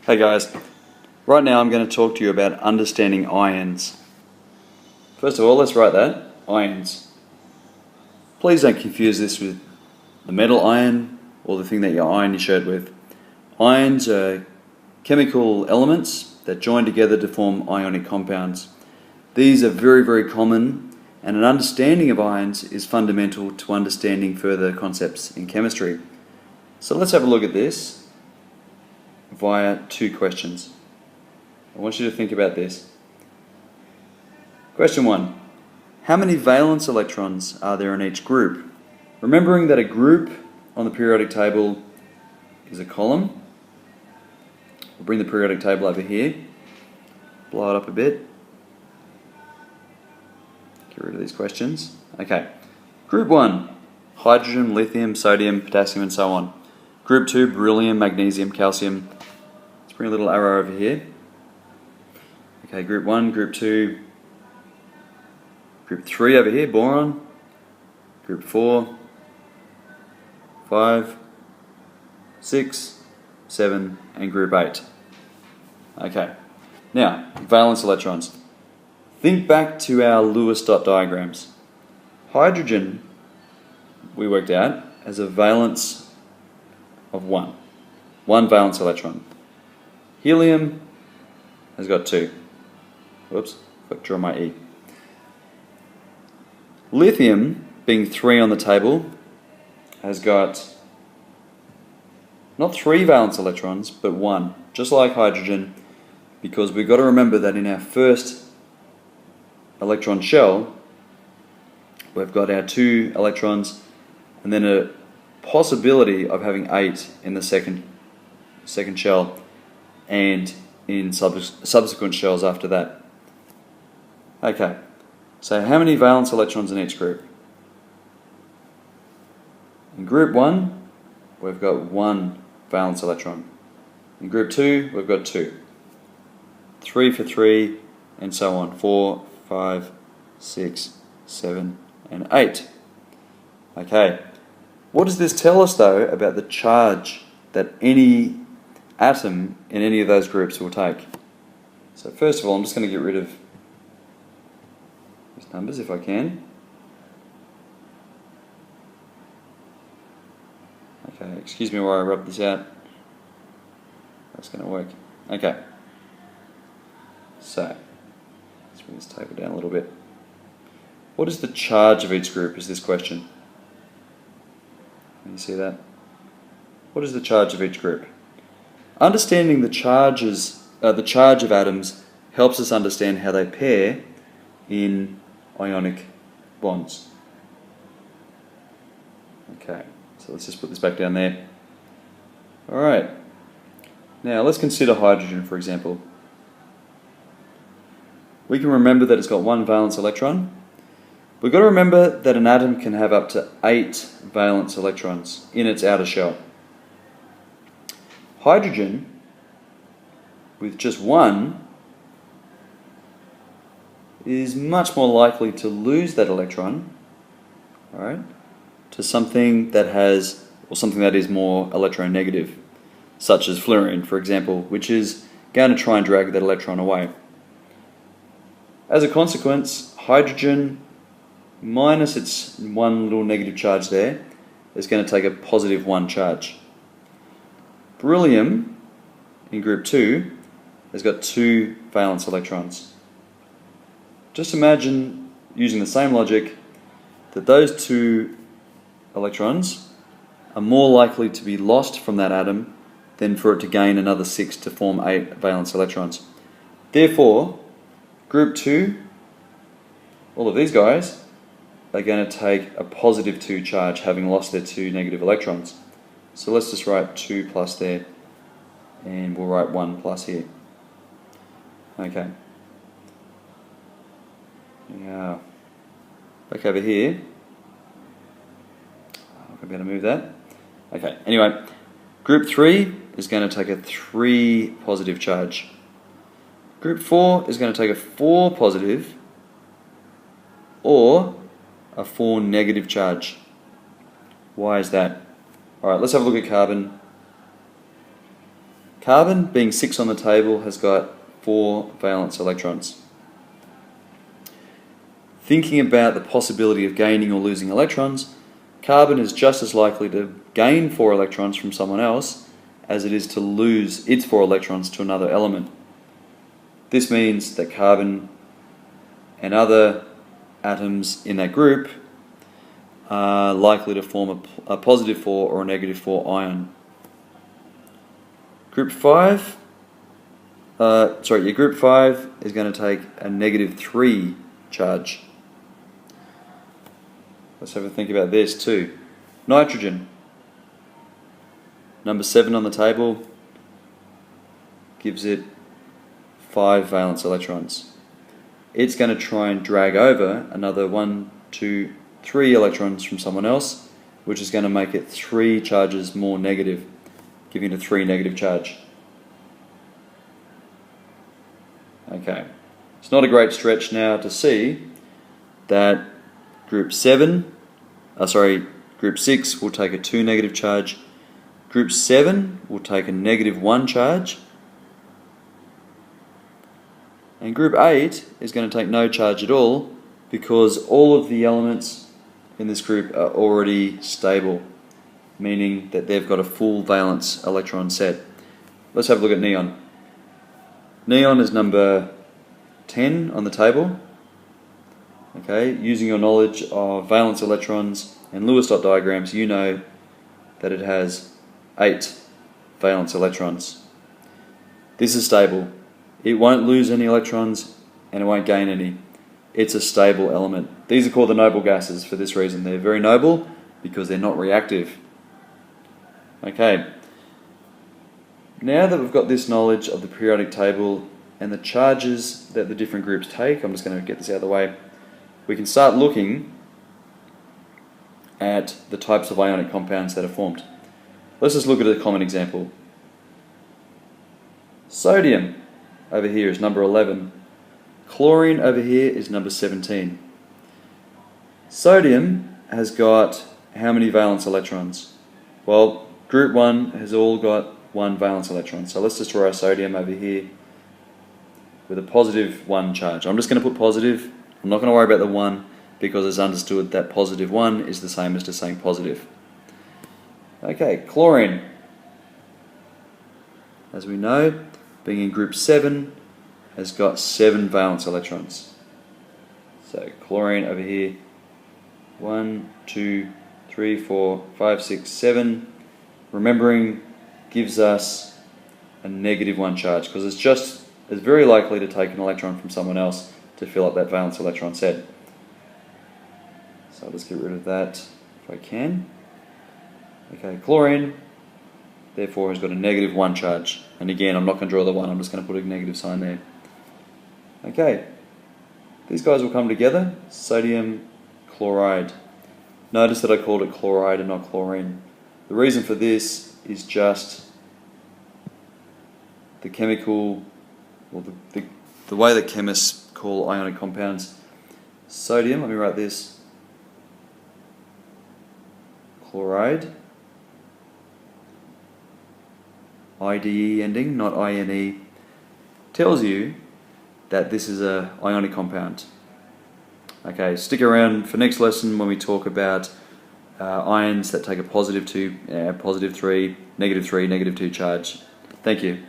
Hey guys, right now I'm going to talk to you about understanding ions. First of all, let's write that, ions. Please don't confuse this with the metal ion or the thing that you iron your shirt with. Ions are chemical elements that join together to form ionic compounds. These are very, very common, and an understanding of ions is fundamental to understanding further concepts in chemistry. So let's have a look at this via two questions. I want you to think about this. Question 1. How many valence electrons are there in each group? Remembering that a group on the periodic table is a column. We'll bring the periodic table over here, blow it up a bit, get rid of these questions. Okay, group 1, hydrogen, lithium, sodium, potassium and so on. Group 2, beryllium, magnesium, calcium. Let's bring a little arrow over here. Okay, group 1, group 2, group 3 over here, boron, group 4, 5, 6, 7 and group 8. Okay, now valence electrons. Think back to our Lewis dot diagrams. Hydrogen, we worked out, has a valence of 1 valence electron. Helium has got 2. Whoops, got to draw my E. Lithium, being 3 on the table, has got not 3 valence electrons, but 1, just like hydrogen, because we've got to remember that in our first electron shell, we've got our 2 electrons, and then a possibility of having 8 in the second shell, and in subsequent shells after that. Okay, so how many valence electrons in each group? In group 1, we've got 1 valence electron. In group 2, we've got 2. 3 for 3, and so on. 4, 5, 6, 7, and 8. Okay, what does this tell us though about the charge that any atom in any of those groups will take? So first of all, I'm just going to get rid of these numbers if I can. Okay, excuse me while I rub this out. That's going to work. Okay. So, let's bring this table down a little bit. What is the charge of each group is this question. Can you see that? What is the charge of each group? Understanding the charge of atoms helps us understand how they pair in ionic bonds. Okay, so let's just put this back down there. Alright, now let's consider hydrogen for example. We can remember that it's got 1 valence electron. We've got to remember that an atom can have up to 8 valence electrons in its outer shell. Hydrogen, with just 1, is much more likely to lose that electron, alright, to something that has, or something that is more electronegative, such as fluorine, for example, which is going to try and drag that electron away. As a consequence, hydrogen minus its 1 little negative charge there is going to take a positive 1 charge. Beryllium, in group 2, has got 2 valence electrons. Just imagine, using the same logic, that those 2 electrons are more likely to be lost from that atom than for it to gain another 6 to form 8 valence electrons. Therefore, group 2, all of these guys, are going to take a positive 2 charge, having lost their 2 negative electrons. So let's just write 2 plus there, and we'll write 1 plus here. Okay. Now, back over here. I'm not going to be able to move that. Okay, anyway, group 3 is going to take a 3 positive charge. Group 4 is going to take a 4 positive or a 4 negative charge. Why is that? Alright, let's have a look at carbon. Carbon, being 6 on the table, has got 4 valence electrons. Thinking about the possibility of gaining or losing electrons, carbon is just as likely to gain 4 electrons from someone else as it is to lose its 4 electrons to another element. This means that carbon and other atoms in that group are likely to form a positive 4 or a negative 4 ion. Group 5 is going to take a negative 3 charge. Let's have a think about this too. Nitrogen, number 7 on the table, gives it 5 valence electrons. It's going to try and drag over another 1, 2, 3 electrons from someone else, which is going to make it 3 charges more negative, giving it a 3 negative charge. Okay, it's not a great stretch now to see that Group 6 will take a 2 negative charge, Group 7 will take a negative 1 charge, and Group 8 is going to take no charge at all because all of the elements in this group are already stable, meaning that they've got a full valence electron set. Let's have a look at neon. Neon is number 10 on the table. Okay, using your knowledge of valence electrons and Lewis dot diagrams, you know that it has 8 valence electrons. This is stable. It won't lose any electrons and it won't gain any. It's a stable element. These are called the noble gases for this reason. They're very noble because they're not reactive. Okay, now that we've got this knowledge of the periodic table and the charges that the different groups take, I'm just going to get this out of the way, we can start looking at the types of ionic compounds that are formed. Let's just look at a common example. Sodium over here is number 11. Chlorine over here is number 17. Sodium has got how many valence electrons? Well, group 1 has all got 1 valence electron. So let's just draw our sodium over here with a positive 1 charge. I'm just going to put positive. I'm not going to worry about the 1 because it's understood that positive 1 is the same as just saying positive. Okay, chlorine. As we know, being in group 7, has got 7 valence electrons. So chlorine over here, 1, 2, 3, 4, 5, 6, 7. Remembering, gives us a negative 1 charge because it's very likely to take an electron from someone else to fill up that valence electron set. So I'll just get rid of that if I can. Okay, chlorine therefore has got a negative 1 charge. And again, I'm not going to draw the 1, I'm just going to put a negative sign there. Okay, these guys will come together, sodium chloride. Notice that I called it chloride and not chlorine. The reason for this is just the chemical, or the way that chemists call ionic compounds. Sodium, let me write this, chloride, IDE ending, not INE, tells you that this is an ionic compound. Okay, stick around for next lesson when we talk about ions that take a positive 2, positive 3, negative 2 charge. Thank you.